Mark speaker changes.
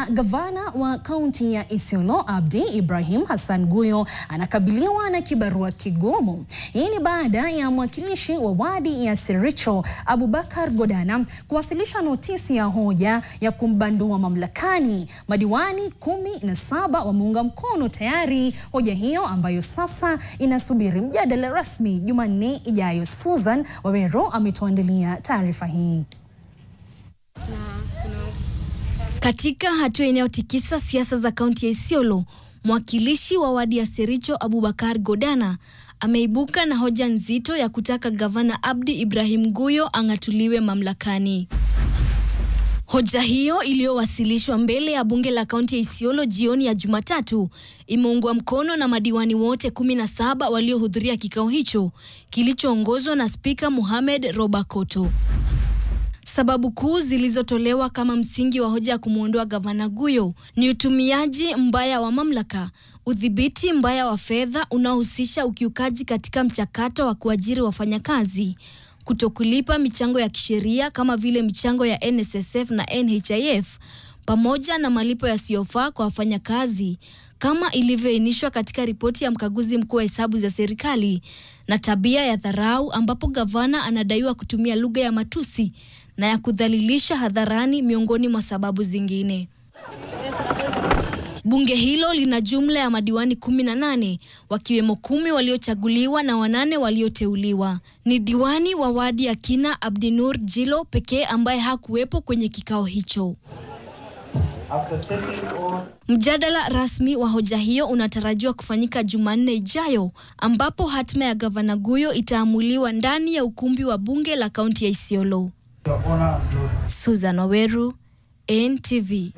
Speaker 1: Gavana wa kaunti ya Isiolo Abdi Ibrahim Hassan Guyo anakabiliwa na kibarua kigumu. Hii ni baada ya mwakilishi wa wadi ya Siricho Abubakar Godana kuwasilisha notisi ya hoja ya kumbandua mamlakani. Madiwani 17 wameunga mkono tayari hoja hiyo ambayo sasa inasubiri mjadala rasmi Jumanne ijayo. Susan Wawero ametuandalia taarifa hii.
Speaker 2: Katika hatua inayotikisa siasa za kaunti ya Isiolo, mwakilishi wa wadi ya Siricho Abubakar Godana ameibuka na hoja nzito ya kutaka gavana Abdi Ibrahim Guyo ang'atuliwe mamlakani. Hoja hiyo iliyowasilishwa mbele ya bunge la kaunti ya Isiolo jioni ya Jumatatu imeungwa mkono na madiwani wote 17 waliohudhuria kikao hicho kilichoongozwa na Spika Mohamed Robakoto. Sababu kuu zilizotolewa kama msingi wa hoja ya kumuondoa gavana Guyo ni utumiaji mbaya wa mamlaka, udhibiti mbaya wa fedha unaohusisha ukiukaji katika mchakato wa kuajiri wafanyakazi, kutokulipa michango ya kisheria kama vile michango ya NSSF na NHIF, pamoja na malipo yasiyofaa kwa wafanyakazi kama ilivyoainishwa katika ripoti ya mkaguzi mkuu wa hesabu za serikali, na tabia ya dharau ambapo gavana anadaiwa kutumia lugha ya matusi na ya kudhalilisha hadharani miongoni mwa sababu zingine. Bunge hilo lina jumla ya madiwani 18, wakiwemo 10 waliochaguliwa na 8 walioteuliwa. Ni diwani wa wadi ya Kina Abdinur Jilo pekee ambaye hakuwepo kwenye kikao hicho. Mjadala rasmi wa hoja hiyo unatarajiwa kufanyika Jumanne ijayo, ambapo hatima ya gavana Guyo itaamuliwa ndani ya ukumbi wa bunge la kaunti ya Isiolo. Susan Wawero, NTV.